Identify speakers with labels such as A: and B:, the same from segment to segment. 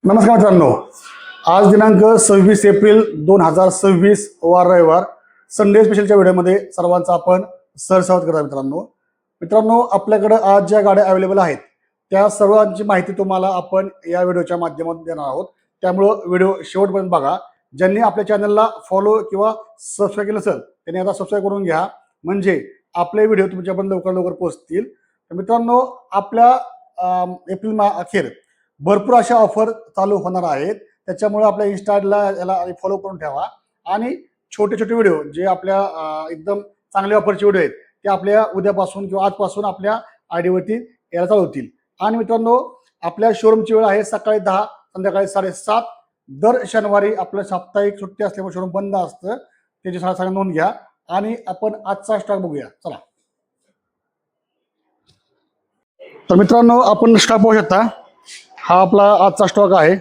A: नमस्कार मित्रांनो, आज दिनांक 26 एप्रिल 2026 वार रविवार संडे स्पेशलच्या व्हिडिओमध्ये सर्वांचं आपण सहर्ष करा. मित्रांनो आपल्याकडे आज ज्या गाड्या अवेलेबल आहेत त्या सर्वांची माहिती तुम्हाला आपण या व्हिडिओच्या माध्यमातून देणार आहोत. त्यामुळं व्हिडिओ शेवटपर्यंत बघा. ज्यांनी आपल्या चॅनलला फॉलो किंवा सबस्क्राईब केलं असेल त्यांनी आता सबस्क्राईब करून घ्या, म्हणजे आपले व्हिडिओ तुमच्यापर्यंत लवकर पोहोचतील. तर मित्रांनो, आपल्या एप्रिल अखेर भरपूर अशा ऑफर चालू होणार आहेत. त्याच्यामुळे आपल्या इन्स्टाला याला फॉलो करून ठेवा आणि छोटे छोटे व्हिडिओ जे आपल्या एकदम चांगल्या ऑफरचे व्हिडिओ आहेत ते आपल्या उद्यापासून किंवा आजपासून आपल्या आयडीवरती यायला चालू होतील. आणि मित्रांनो, आपल्या शोरूमची वेळ आहे सकाळी 10 संध्याकाळी 7:30. दर शनिवारी आपलं साप्ताहिक सुट्टी असल्यामुळे शोरूम बंद असतं. त्याची सगळ्यांना नोंद घ्या आणि आपण आजचा स्टॉक बघूया. चला तर मित्रांनो, आपण स्टॉक बघू शकता. हा आपला आजचा स्टॉक आहे.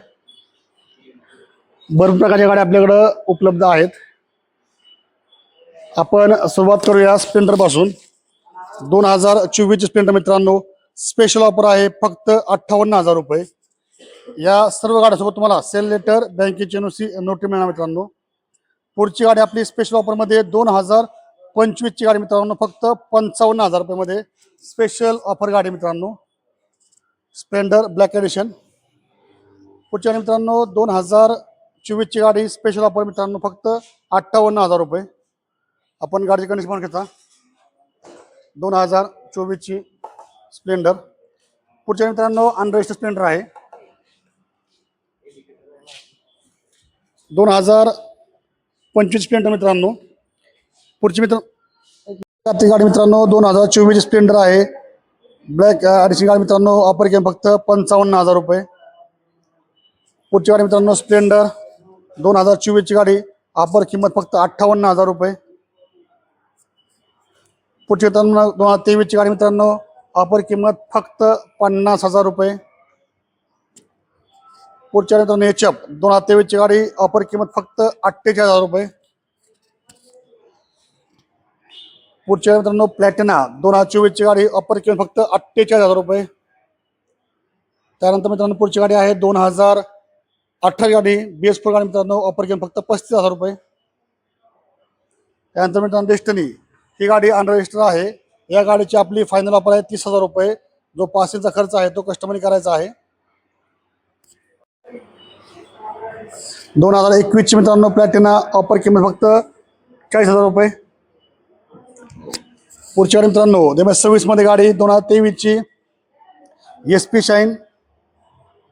A: भरपूर प्रकारच्या गाड्या आपल्याकडं उपलब्ध आहेत. आपण सुरुवात करूया स्प्लेंडर पासून. 2024 स्प्लेंडर मित्रांनो, स्पेशल ऑफर आहे फक्त 58,000 रुपये. या सर्व गाड्यासोबत तुम्हाला सेल लेटर, बँकेची नोटी मिळणार मित्रांनो. पुढची गाडी आपली स्पेशल ऑफरमध्ये 2025 ची गाडी मित्रांनो, फक्त 55,000 रुपयामध्ये स्पेशल ऑफर गाडी मित्रांनो, स्प्लेंडर ब्लॅक एडिशन. पुढच्या मित्रांनो 2024 ची गाडी स्पेशल ऑफर मित्रांनो, फक्त 58,000 रुपये. आपण गाडीची कंडिशन पण घेता. 2024 ची स्प्लेंडर. पुढच्या मित्रांनो अनरजिस्टर्ड स्प्लेंडर आहे. 2025 स्प्लेंडर मित्रांनो. पुढची गाडी मित्रांनो 2024 स्प्लेंडर आहे. ब्लॅक एडिशन गाडी मित्रांनो, ऑफर किंमत फक्त 55,000 रुपये. पुढची गाडी मित्रांनो स्प्लेंडर 2024 ची गाडी, ऑफर किंमत फक्त 58,000 रुपये. पुढची मित्रांनो 2023 ची गाडी मित्रांनो, ऑफर किंमत फक्त 50,000 रुपये. पुढच्या मित्रांनो HF 2023 ची गाडी, ऑफर किंमत फक्त 48,000 रुपये. पुढच्या मित्रांनो प्लॅटिना 2024 ची गाडी, ऑफर किंमत फक्त 48,000 रुपये. त्यानंतर मित्रांनो पुढची गाडी आहे 2018 गाडी, BS4 गाडी मित्रांनो, ऑफर किंमत फक्त 35,000 रुपये. त्यानंतर मित्रांनो डेस्टिनी, ही गाडी अनरजिस्टर आहे. या गाडीची आपली फायनल ऑफर आहे 30,000 रुपये. जो पासिंगचा खर्च आहे तो कस्टमरने करायचा आहे. 2021 ची मित्रांनो प्लॅटिना, ऑफर किंमत फक्त 40,000 रुपये. पुढच्या गाडी मित्रांनो 2026 मध्ये गाडी 2023 ची SP शाईन,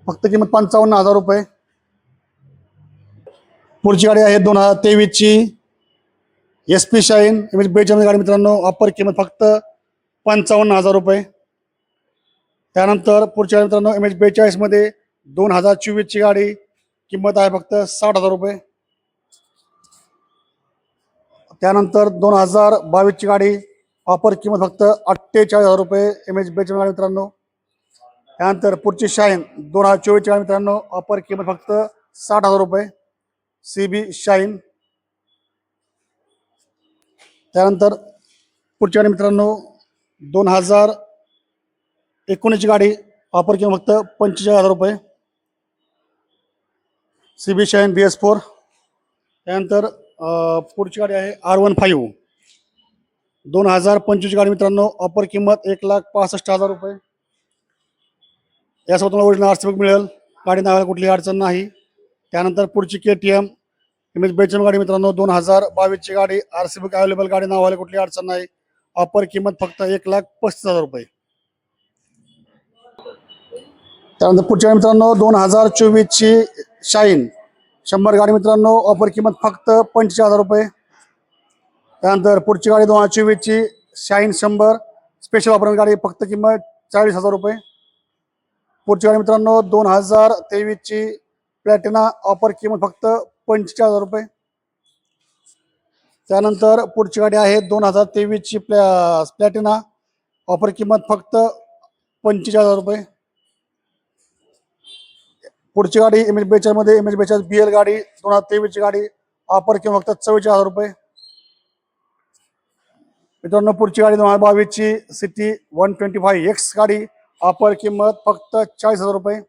A: फक्त किंमत 55,000 रुपये. पुढची गाडी आहे 2023 ची SP शाईन MH42 गाडी मित्रांनो, ऑफर किंमत फक्त 55,000 रुपये. त्यानंतर पुढच्या मित्रांनो MH42 मध्ये 2024 ची गाडी, किंमत आहे फक्त 60,000 रुपये. त्यानंतर 2022 ची गाडी, ऑफर किंमत फक्त 48,000 रुपये MH42 गाडी मित्रांनो. त्यानंतर पुढची शाईन 2024 ची गाडी मित्रांनो, ऑफर किंमत फक्त 60,000 रुपये CB शाईन. त्यानंतर पुढची गाडी मित्रांनो 2019 ची गाडी, ऑफर किंमत फक्त 45,000 रुपये CB शाईन BS4. त्यानंतर पुढची गाडी आहे R15 2025 गाडी मित्रांनो, ऑफर किंमत 1,65,000 रुपये. यासोबत तुम्हाला ओरिजिनल RC बुक मिळेल. गाडी नावाला कुठली अडचण नाही. त्यानंतर पुढची KTM MH42 गाडी मित्रांनो, 2022 ची गाडी, RC बुक अवेलेबल, गाडी नावाला कुठली अडचण नाही. ऑफर किंमत फक्त 1,35,000 रुपये. त्यानंतर पुढच्या मित्रांनो 2024 ची शाईन 100 गाडी मित्रांनो, ऑफर किंमत फक्त 45,000 रुपये. त्यानंतर पुढची गाडी 2024 ची शाईन 100 स्पेशल ऑफर गाडी, फक्त किंमत 40,000 रुपये. पुढची गाडी मित्रांनो 2023 ची प्लॅटिना, ऑफर किंमत फक्त 45,000 रुपये. त्यानंतर पुढची गाडी आहे 2023 ची प्लॅटिना, ऑफर किंमत फक्त 25,000 रुपये. पुढची गाडी MH42 मध्ये MH42 BL गाडी 2023 ची गाडी, ऑफर किंमत फक्त 44,000 रुपये. मित्रांनो पुढची गाडी 2022 ची सिटी 125X गाडी, ऑफर किंमत फक्त 40,000 रुपये.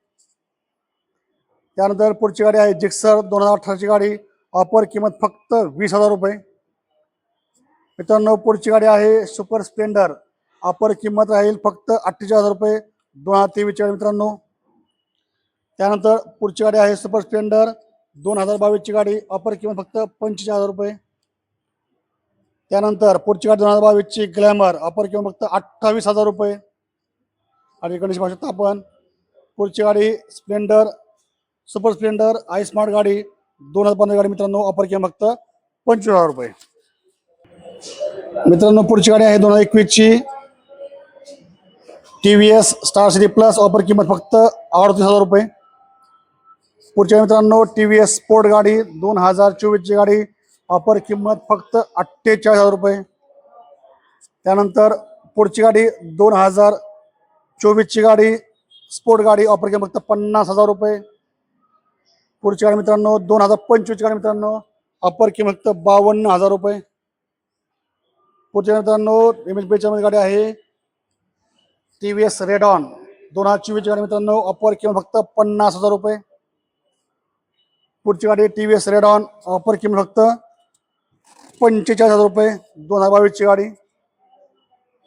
A: त्यानंतर पुढची गाडी आहे जिक्सर 2018ची गाडी, ऑफर किंमत फक्त 20,000 रुपये. मित्रांनो पुढची गाडी आहे सुपर स्प्लेंडर, ऑफर किंमत राहील फक्त 48,000 रुपये 2023ची गाडी मित्रांनो. त्यानंतर पुढची गाडी आहे सुपर स्प्लेंडर 2022ची गाडी, ऑफर किंमत फक्त 25,000 रुपये. त्यानंतर पुढची गाडी 2022ची ग्लॅमर, ऑफर किंमत फक्त 28,000 रुपये. आणि कंडिशन पाहू शकता आपण. पुढची गाडी Splendor super Splendor I smart गाडी 2015 गाडी मित्रांनो, ऑफर किंमत फक्त 25,000 रुपये. मित्रांनो पुढची गाडी आहे 2021ची TVS star city plus, offer किंमत फक्त 38,000 रुपये. पुढच्या मित्रांनो TVS स्पोर्ट गाडी 2024ची गाडी, ऑफर किंमत फक्त 48,000 रुपये. त्यानंतर पुढची गाडी 2024ची गाडी स्पोर्ट गाडी, ऑफर किंमत फक्त 50,000 रुपये. पुढची गाडी मित्रांनो 2025ची गाडी मित्रांनो, ऑफर किंमत फक्त 52,000 रुपये. पुढच्या मित्रांनो MH42 गाडी आहे TVS रेडॉन 2024ची गाडी मित्रांनो, ऑफर किंमत फक्त 50,000 रुपये. पुढची गाडी TVS रेडॉन, ऑफर किंमत फक्त 45,000 रुपये 2022ची गाडी.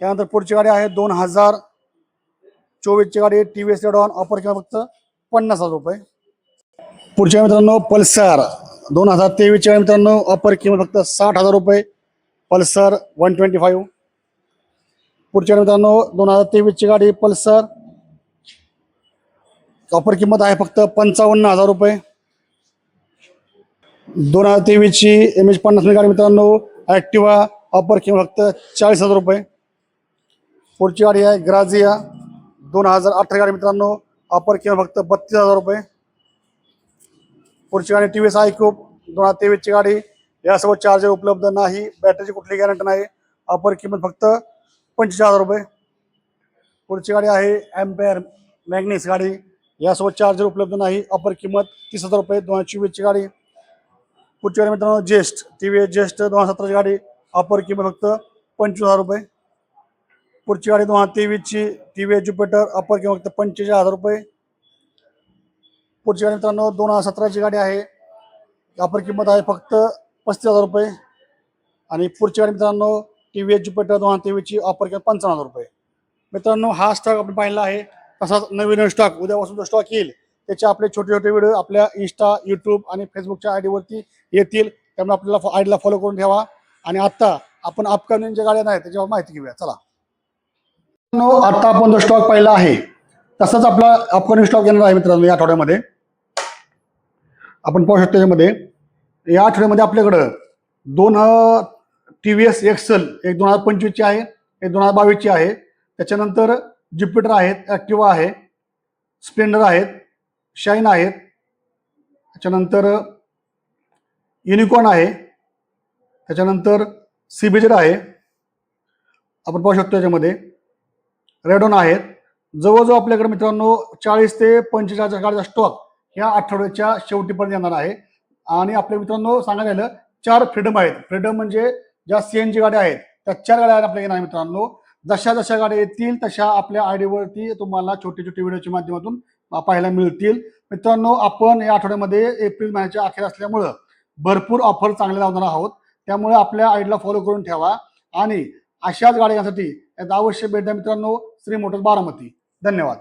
A: त्यानंतर पुढची गाडी आहे 2024ची गाडी TVS रेडॉन, ऑफर किंमत फक्त 50,000 रुपये. पुढच्या मित्रांनो पल्सर 2023ची गाडी मित्रांनो, ऑफर किंमत फक्त 60,000 रुपये पल्सर 125. पुढच्या मित्रांनो 2023ची गाडी पल्सर, ऑफर किंमत आहे फक्त 55,000 रुपये. 2023ची MH50 गाडी मित्रांनो ॲक्टिवा, ऑफर किंमत फक्त 40,000 रुपये. पुढची गाडी आहे ग्राझिया 2018 गाडी मित्रांनो, ऑफर किंमत फक्त 32,000 रुपये. पुढची गाडी TVS iQube 2023ची गाडी, यासोबत चार्जर उपलब्ध नाही, बॅटरीची कुठली गॅरंटी नाही, ऑफर किंमत फक्त 25,000 रुपये. पुढची गाडी आहे ॲम्पेअर मॅग्निस गाडी, यासोबत चार्जर उपलब्ध नाही, ऑफर किंमत 30,000 रुपये 2024ची गाडी. पुढची गाडी मित्रांनो जेस्ट TVS जेस्ट 2017ची गाडी, ऑफर किंमत फक्त 25,000 रुपये. पुढची गाडी 2023ची TVS ज्युपिटर, ऑफर किंमत फक्त 45,000 रुपये. पुढची गाडी मित्रांनो 2017ची गाडी आहे, ऑफर किंमत आहे फक्त 35,000 रुपये. आणि पुढची गाडी मित्रांनो TVS ज्युपिटर 2023ची, ऑफर किंमत 55,000 रुपये. मित्रांनो हा स्टॉक आपण पाहिला आहे. तसाच नवीन स्टॉक उद्यापासून जो स्टॉक येईल त्याचे आपले छोटे छोटे व्हिडिओ आपल्या इंस्टा, यूट्यूब आणि फेसबुकच्या आयडीवरती येतील. त्यामुळे आपल्याला आयडीला फॉलो करून ठेवा. आणि आता आपण अपकमिंग ज्या गाड्या आहेत त्याच्यावर माहिती घेऊया. चला आता आपण जो स्टॉक पाहिला आहे तसाच आपला अपकमिंग स्टॉक येणार आहे मित्रांनो. या आठवड्यामध्ये आपण पाहू शकतो यामध्ये या आठवड्यामध्ये आपल्याकडं 2 TVS एक्सेल, एक 2025ची आहे, एक 2022ची आहे. त्याच्यानंतर ज्युपिटर आहेत, ॲक्टिवा आहे, स्प्लेंडर आहेत, शाईन आहेत. त्याच्यानंतर युनिकॉर्न आहे, त्याच्यानंतर CBZ आहे. आपण पाहू शकतो याच्यामध्ये रेडॉन आहेत. जवळजवळ आपल्याकडे मित्रांनो 40 ते 45 गाड्यांचा स्टॉक ह्या आठवड्याच्या शेवटीपर्यंत येणार आहे. आणि आपल्या मित्रांनो सांगायला गेलं 4 फ्रीडम आहेत. फ्रीडम म्हणजे ज्या CNG गाड्या आहेत त्या 4 गाड्या आपल्या येणार मित्रांनो. जशा जशा गाड्या येतील तशा आपल्या आयडीवरती तुम्हाला छोटे छोटे व्हिडिओच्या माध्यमातून पाहायला मिळतील. मित्रांनो आपण या आठवड्यामध्ये एप्रिल महिन्याच्या अखेर असल्यामुळं भरपूर ऑफर चांगले लावणार आहोत. त्यामुळे आपल्या आयडीला फॉलो करून ठेवा आणि अशाच गाड्यांसाठी अवश्य भेट द्या मित्रांनो. श्री मोटर्स बारामती. धन्यवाद.